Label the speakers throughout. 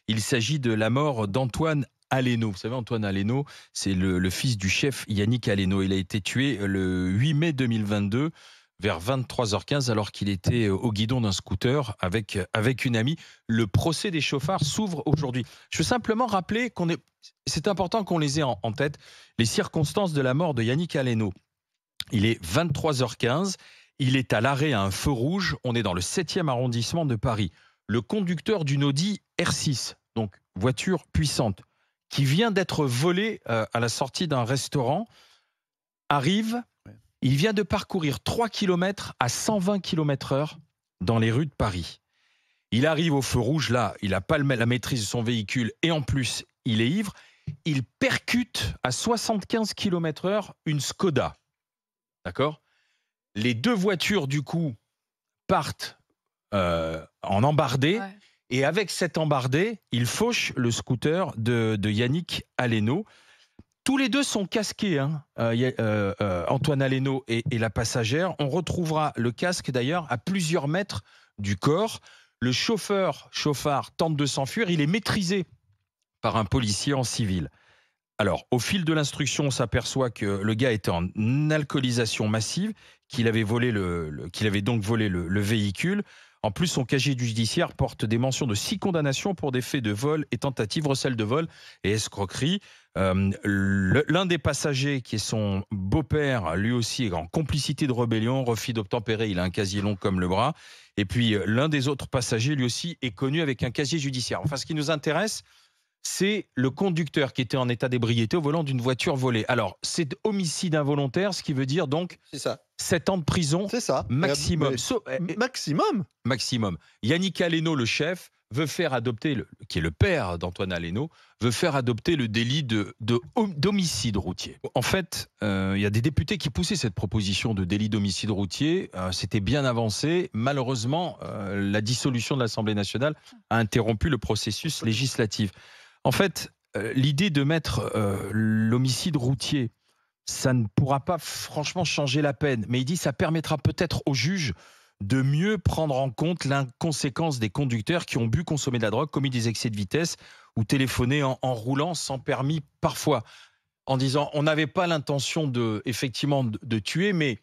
Speaker 1: Il s'agit de la mort d'Antoine Aleno. Vous savez, Antoine Aleno, c'est le fils du chef Yannick Aleno. Il a été tué le 8 mai 2022 vers 23h15 alors qu'il était au guidon d'un scooter avec une amie. Le procès des chauffards s'ouvre aujourd'hui. Je veux simplement rappeler c'est important qu'on les ait en tête, les circonstances de la mort de Yannick Aleno. Il est 23h15, il est à l'arrêt à un feu rouge, on est dans le 7e arrondissement de Paris. Le conducteur d'une Audi R6, donc voiture puissante, qui vient d'être volée à la sortie d'un restaurant, arrive, il vient de parcourir 3 km à 120 km/h dans les rues de Paris. Il arrive au feu rouge, là, il n'a pas la maîtrise de son véhicule et en plus, il est ivre. Il percute à 75 km/h une Skoda. D'accord ? Les deux voitures, du coup, partent en embardée. Ouais. Et avec cette embardée, il fauche le scooter de Yannick Aleno. Tous les deux sont casqués, hein, Antoine Aleno et la passagère. On retrouvera le casque, d'ailleurs, à plusieurs mètres du corps. Le chauffard tente de s'enfuir. Il est maîtrisé par un policier en civil. Alors, au fil de l'instruction, on s'aperçoit que le gars était en alcoolisation massive, qu'il avait donc volé le véhicule. En plus, son casier judiciaire porte des mentions de 6 condamnations pour des faits de vol et tentative, recel de vol et escroquerie. L'un des passagers, qui est son beau-père, lui aussi est en complicité de rébellion, refus d'obtempérer, il a un casier long comme le bras. Et puis, l'un des autres passagers, lui aussi, est connu avec un casier judiciaire. Enfin, ce qui nous intéresse, c'est le conducteur qui était en état d'ébriété au volant d'une voiture volée. Alors, c'est homicide involontaire, ce qui veut dire donc 7 ans de prison maximum. Maximum. Yannick Aleno, le chef, veut faire adopter, qui est le père d'Antoine Aleno, veut faire adopter le délit d'homicide routier. En fait, il y a des députés qui poussaient cette proposition de délit d'homicide routier. C'était bien avancé. Malheureusement, la dissolution de l'Assemblée nationale a interrompu le processus législatif. En fait, l'idée de mettre l'homicide routier, ça ne pourra pas franchement changer la peine. Mais il dit que ça permettra peut-être aux juges de mieux prendre en compte l'inconséquence des conducteurs qui ont bu, consommé de la drogue, commis des excès de vitesse ou téléphoné en roulant sans permis parfois. En disant, on n'avait pas l'intention effectivement de tuer, mais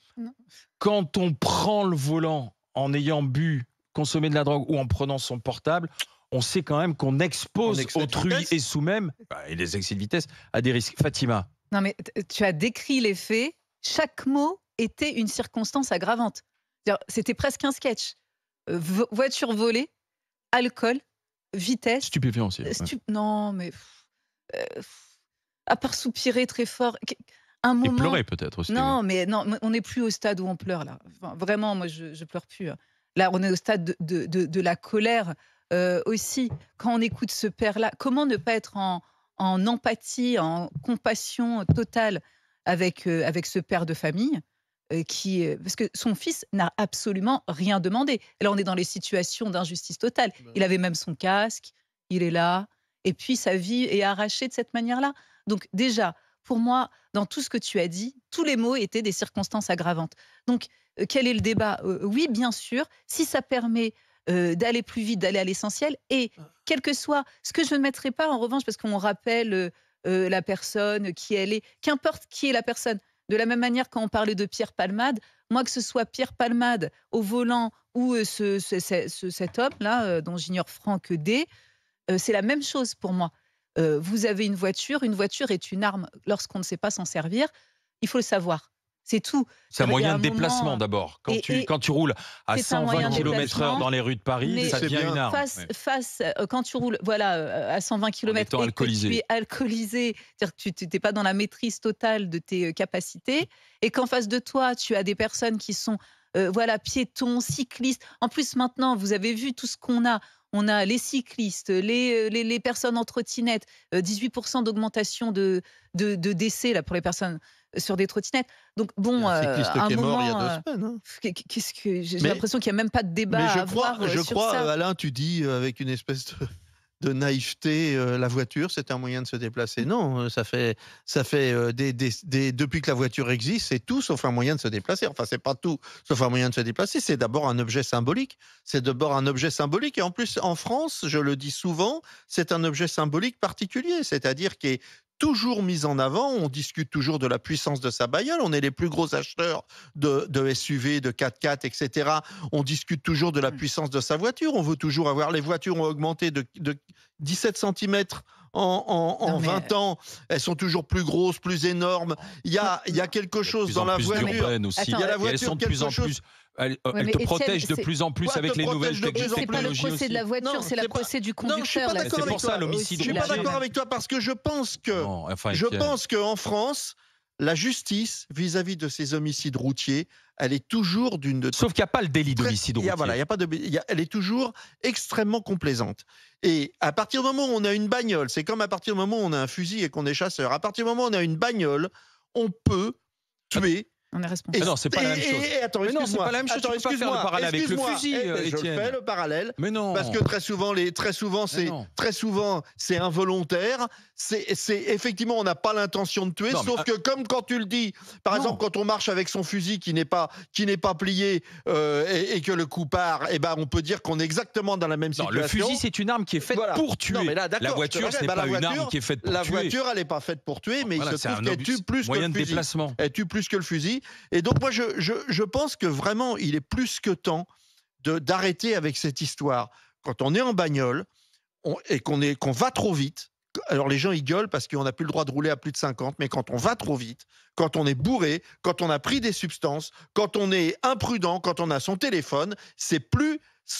Speaker 1: quand on prend le volant en ayant bu, consommé de la drogue ou en prenant son portable, on sait quand même qu'on expose autrui et sous-même, et les excès de vitesse, à des risques. Fatima.
Speaker 2: Non mais tu as décrit les faits, chaque mot était une circonstance aggravante. C'était presque un sketch. Voiture volée, alcool, vitesse.
Speaker 1: Stupéfiant aussi.
Speaker 2: Non mais... à part soupirer très fort... Un moment...
Speaker 1: Et pleurer peut-être aussi.
Speaker 2: Non, mais on n'est plus au stade où on pleure là. Enfin, vraiment, moi je pleure plus. Là, on est au stade de la colère aussi. Quand on écoute ce père-là, comment ne pas être en empathie, en compassion totale avec ce père de famille parce que son fils n'a absolument rien demandé. Et là, on est dans les situations d'injustice totale. Il avait même son casque, il est là, et puis sa vie est arrachée de cette manière-là. Donc déjà, pour moi, dans tout ce que tu as dit, tous les mots étaient des circonstances aggravantes. Donc, quel est le débat ? Oui, bien sûr, si ça permet d'aller plus vite, d'aller à l'essentiel, et quel que soit... Ce que je ne mettrai pas, en revanche, parce qu'on rappelle la personne, qui elle est, qu'importe qui est la personne. De la même manière, quand on parlait de Pierre Palmade, moi, que ce soit Pierre Palmade au volant ou cet homme-là, dont j'ignore Franck D, c'est la même chose pour moi. Vous avez une voiture est une arme. Lorsqu'on ne sait pas s'en servir, il faut le savoir. C'est tout.
Speaker 1: C'est un moyen de déplacement d'abord. Quand tu roules à 120 km/h dans les rues de Paris, ça devient une arme.
Speaker 2: Quand tu roules à 120 km et que tu es alcoolisé, c'est-à-dire que tu n'es pas dans la maîtrise totale de tes capacités, et qu'en face de toi, tu as des personnes qui sont piétons, cyclistes. En plus, maintenant, vous avez vu tout ce qu'on a. On a les cyclistes, les personnes en trottinette, 18% d'augmentation de décès là, pour les personnes sur des trottinettes. Donc bon,
Speaker 3: un cycliste qui est mort il y a 2 semaines.
Speaker 2: J'ai l'impression qu'il n'y a même pas de débat à avoir sur ça.
Speaker 3: Alain, tu dis avec une espèce naïveté. La voiture, c'est un moyen de se déplacer. Non, ça fait depuis que la voiture existe, c'est tout sauf un moyen de se déplacer. Enfin, c'est pas tout sauf un moyen de se déplacer. C'est d'abord un objet symbolique. C'est d'abord un objet symbolique. Et en plus, en France, je le dis souvent, c'est un objet symbolique particulier. C'est-à-dire qui est toujours mis en avant. On discute toujours de la puissance de sa bagnole. On est les plus gros acheteurs de SUV, de 4x4, etc. On discute toujours de la puissance de sa voiture. On veut toujours avoir... Les voitures ont augmenté de 17 cm en 20 ans. Elles sont toujours plus grosses, plus énormes. Il y a quelque chose dans la voiture.
Speaker 1: Aussi.
Speaker 3: Il y a la voiture,
Speaker 1: elles sont de plus en plus... Elles te protègent de plus en plus avec les nouvelles technologies.
Speaker 2: C'est pas le procès de la voiture, c'est le procès du conducteur.
Speaker 1: C'est pour ça l'homicide.
Speaker 3: Je suis pas d'accord avec toi parce que je pense qu'en France, la justice vis-à-vis de ces homicides routiers, elle est toujours
Speaker 1: Sauf qu'il n'y a pas le délit d'homicide routier.
Speaker 3: Voilà, elle est toujours extrêmement complaisante. Et à partir du moment où on a une bagnole, c'est comme à partir du moment où on a un fusil et qu'on est chasseur. À partir du moment où on a une bagnole, on peut tuer.
Speaker 2: On est responsable.
Speaker 1: Non, c'est pas la même chose.
Speaker 3: Attends,
Speaker 1: mais non, c'est pas la même chose. Tu peux pas faire le parallèle avec le fusil,
Speaker 3: je fais le parallèle.
Speaker 1: Mais non.
Speaker 3: Parce que très souvent, c'est involontaire. C'est effectivement, on n'a pas l'intention de tuer. Sauf que comme quand tu le dis, par exemple, quand on marche avec son fusil qui n'est pas plié et que le coup part, on peut dire qu'on est exactement dans la même situation.
Speaker 1: Le fusil, c'est une arme qui est faite pour tuer. Non, mais là, la voiture, ce n'est pas une arme qui est faite pour tuer.
Speaker 3: La voiture, elle n'est pas faite pour tuer, mais il se trouve qu'elle tue plus que le fusil. Elle tue plus que le fusil. Et donc moi je pense que vraiment il est plus que temps d'arrêter avec cette histoire. Quand on est en bagnole et qu'on va trop vite, alors les gens ils gueulent parce qu'on n'a plus le droit de rouler à plus de 50, mais quand on va trop vite, quand on est bourré, quand on a pris des substances, quand on est imprudent, quand on a son téléphone, ce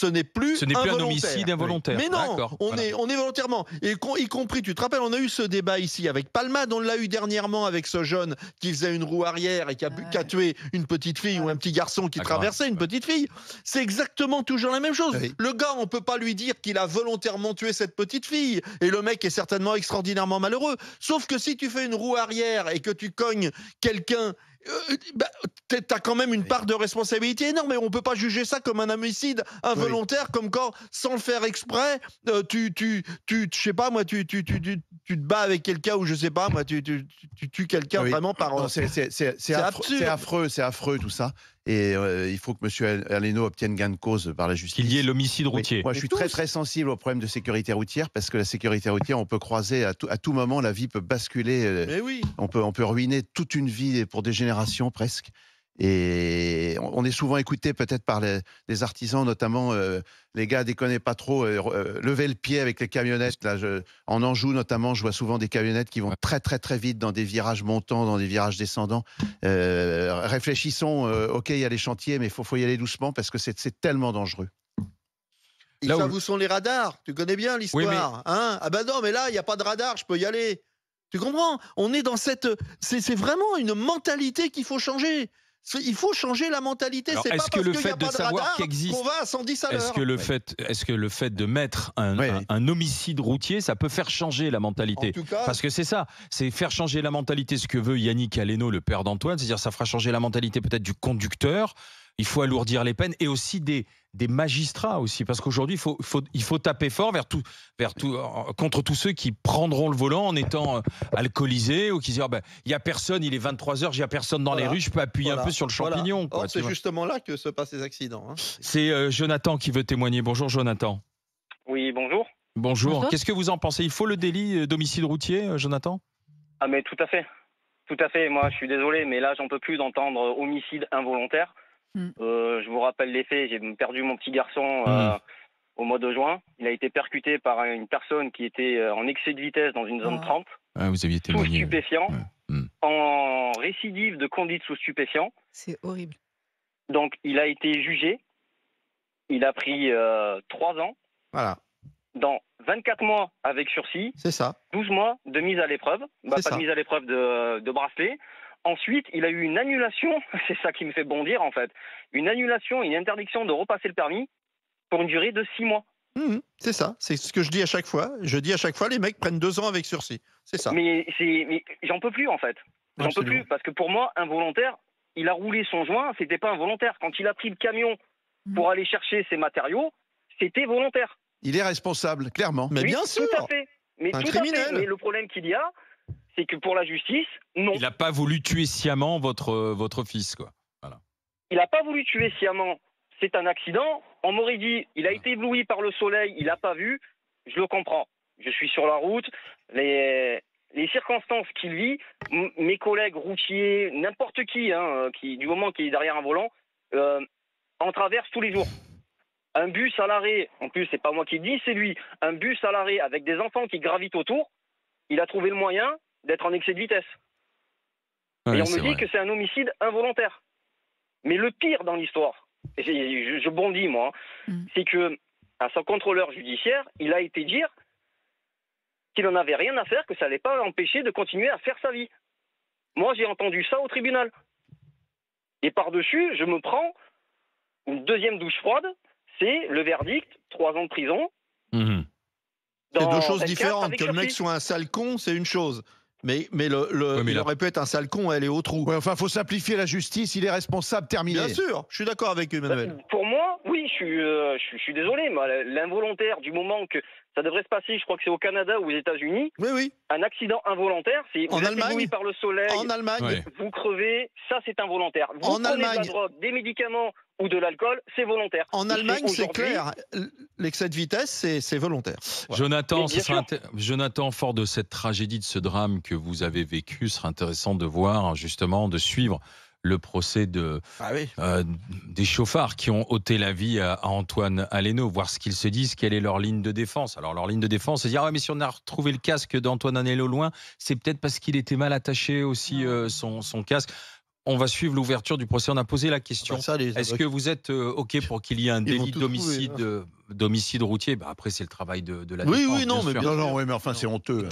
Speaker 3: n'est plus
Speaker 1: un homicide involontaire.
Speaker 3: Mais non, on est volontairement. Et y compris, tu te rappelles, on a eu ce débat ici avec Palmade, on l'a eu dernièrement avec ce jeune qui faisait une roue arrière et qui a tué une petite fille ou un petit garçon qui traversait une petite fille. C'est exactement toujours la même chose. Oui. Le gars, on peut pas lui dire qu'il a volontairement tué cette petite fille. Et le mec est certainement extraordinairement malheureux. Sauf que si tu fais une roue arrière et que tu cognes quelqu'un, t'as quand même une part de responsabilité énorme, et on peut pas juger ça comme un homicide involontaire, comme quand, sans le faire exprès, tu je sais pas moi, tu te bats avec quelqu'un, ou je sais pas moi, tu tues quelqu'un vraiment par...
Speaker 4: C'est affreux tout ça. Et il faut que M. Aleno obtienne gain de cause par la justice.
Speaker 1: Qu'il y ait l'homicide routier.
Speaker 4: Moi, je suis très sensible au problème de sécurité routière, parce que la sécurité routière, on peut croiser à tout moment, la vie peut basculer.
Speaker 3: Mais oui.
Speaker 4: On peut ruiner toute une vie pour des générations presque. Et on est souvent écouté peut-être par les artisans, notamment les gars, déconnez pas trop, levez le pied avec les camionnettes. Là, en Anjou notamment, je vois souvent des camionnettes qui vont très très très vite dans des virages montants, dans des virages descendants. Réfléchissons, ok, il y a les chantiers, mais il faut y aller doucement parce que c'est tellement dangereux.
Speaker 3: Et ça, où sont les radars? Tu connais bien l'histoire,
Speaker 1: oui,
Speaker 3: hein? Ah ben non, mais là, il n'y a pas de radar, je peux y aller. Tu comprends? On est dans cette... C'est vraiment une mentalité qu'il faut changer. Il faut changer la mentalité. C'est pas parce qu'il n'y a pas de radar qu'on va à 110 à l'heure.
Speaker 1: Est-ce que le fait de mettre un homicide routier, ça peut faire changer la mentalité?
Speaker 3: En tout cas,
Speaker 1: parce que c'est ça, c'est faire changer la mentalité. Ce que veut Yannick Aleno, le père d'Antoine, c'est-à-dire ça fera changer la mentalité peut-être du conducteur. Il faut alourdir les peines, et aussi des magistrats aussi, parce qu'aujourd'hui il faut taper fort contre tous ceux qui prendront le volant en étant alcoolisés, ou qui disent il y a personne, il est 23h, il y a personne dans les rues, je peux appuyer un peu sur le champignon.
Speaker 3: C'est justement là que se passent les accidents. Hein.
Speaker 1: C'est Jonathan qui veut témoigner. Bonjour Jonathan.
Speaker 5: Oui, bonjour.
Speaker 1: Bonjour. Qu'est-ce que vous en pensez? Il faut le délit d'homicide routier, Jonathan?
Speaker 5: Ah mais tout à fait. Tout à fait. Moi, je suis désolé, mais là, j'en peux plus d'entendre homicide involontaire. Je vous rappelle les faits, j'ai perdu mon petit garçon au mois de juin. Il a été percuté par une personne qui était en excès de vitesse dans une zone 30.
Speaker 1: Vous aviez témoigné.
Speaker 5: Sous stupéfiant, en récidive de conduite sous stupéfiant.
Speaker 2: C'est horrible.
Speaker 5: Donc il a été jugé. Il a pris 3 ans.
Speaker 3: Voilà.
Speaker 5: Dans 24 mois avec sursis.
Speaker 3: C'est ça.
Speaker 5: 12 mois de mise à l'épreuve. Pas de mise à l'épreuve de bracelet. Ensuite, il a eu une annulation, c'est ça qui me fait bondir en fait, une annulation, une interdiction de repasser le permis pour une durée de 6 mois.
Speaker 3: C'est ça, c'est ce que je dis à chaque fois. Je dis à chaque fois, les mecs prennent 2 ans avec sursis. C'est ça.
Speaker 5: Mais j'en peux plus en fait. J'en peux plus, parce que pour moi, involontaire, il a roulé son joint, c'était pas involontaire. Quand il a pris le camion pour aller chercher ses matériaux, c'était volontaire.
Speaker 4: Il est responsable, clairement.
Speaker 3: Mais
Speaker 5: Oui,
Speaker 3: bien sûr.
Speaker 5: Tout à fait. Mais
Speaker 3: Un
Speaker 5: tout à
Speaker 3: criminel.
Speaker 5: fait. Mais le problème qu'il y a, c'est que pour la justice, non.
Speaker 1: Il n'a pas voulu tuer sciemment votre fils, quoi.
Speaker 5: Il n'a pas voulu tuer sciemment. C'est un accident. On m'aurait dit, il a été ébloui par le soleil, il n'a pas vu. Je le comprends. Je suis sur la route. Les circonstances qu'il vit, mes collègues routiers, n'importe qui, du moment qu'il est derrière un volant, en traverse tous les jours. Un bus à l'arrêt, en plus c'est pas moi qui le dis, c'est lui. Un bus à l'arrêt avec des enfants qui gravitent autour, il a trouvé le moyen d'être en excès de vitesse.
Speaker 1: Ouais,
Speaker 5: et on me
Speaker 1: c'est
Speaker 5: dit
Speaker 1: vrai.
Speaker 5: que c'est un homicide involontaire. Mais le pire dans l'histoire, et je bondis moi, c'est que à son contrôleur judiciaire, il a été dire qu'il n'en avait rien à faire, que ça n'allait pas l'empêcher de continuer à faire sa vie. Moi, j'ai entendu ça au tribunal. Et par-dessus, je me prends une deuxième douche froide, c'est le verdict, 3 ans de prison.
Speaker 1: Mhm.
Speaker 3: C'est
Speaker 5: dans
Speaker 3: deux choses
Speaker 5: 24
Speaker 3: différentes.
Speaker 5: avec
Speaker 3: Que le mec
Speaker 5: sursis.
Speaker 3: soit un sale con, c'est une chose. Mais
Speaker 1: mais
Speaker 3: il
Speaker 1: là-
Speaker 3: aurait pu être un sale con, elle est au trou.
Speaker 4: Ouais, enfin, faut simplifier la justice. Il est responsable, terminé.
Speaker 3: Bien sûr, je suis d'accord avec Emmanuel.
Speaker 5: Pour moi, oui, je suis désolé, mais l'involontaire, du moment que ça devrait se passer, je crois que c'est au Canada ou aux États-Unis,
Speaker 3: Oui, oui.
Speaker 5: un accident involontaire, c'est
Speaker 3: En
Speaker 5: vous êtes
Speaker 3: Allemagne
Speaker 5: ébloui par le soleil,
Speaker 3: En Allemagne,
Speaker 1: Ouais.
Speaker 5: vous crevez, ça c'est involontaire. Vous
Speaker 3: En
Speaker 5: prenez de
Speaker 3: Allemagne.
Speaker 5: la drogue, des médicaments ou de l'alcool, c'est volontaire.
Speaker 3: en
Speaker 5: Et
Speaker 3: Allemagne, c'est
Speaker 5: aujourd'hui-
Speaker 3: clair. L'excès de vitesse, c'est volontaire. Voilà.
Speaker 1: Jonathan,
Speaker 5: Mais bien sûr.
Speaker 1: Jonathan, fort de cette tragédie, de ce drame que vous avez vécu, ce serait intéressant de voir, justement, de suivre le procès
Speaker 3: Ah oui.
Speaker 1: des chauffards qui ont ôté la vie à Antoine Aleno, voir ce qu'ils se disent, quelle est leur ligne de défense. Alors leur ligne de défense, c'est dire, mais si on a retrouvé le casque d'Antoine Aleno loin, c'est peut-être parce qu'il était mal attaché aussi son casque. On va suivre l'ouverture du procès. On a posé la question.
Speaker 3: Bah, ça, les
Speaker 1: Est-ce que vous êtes OK pour qu'il y ait un
Speaker 3: Ils vont
Speaker 1: délit
Speaker 3: tout trouver,
Speaker 1: d'homicide routier? Après, c'est le travail de la
Speaker 3: Oui,
Speaker 1: défense.
Speaker 3: oui, non, mais
Speaker 1: sûr.
Speaker 3: bien
Speaker 4: Non,
Speaker 3: sûr.
Speaker 4: non, oui, mais enfin, c'est honteux.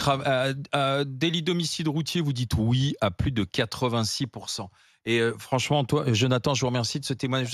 Speaker 1: Délit d'homicide routier, vous dites oui à plus de 86%. Et franchement, toi, Jonathan, je vous remercie de ce témoignage.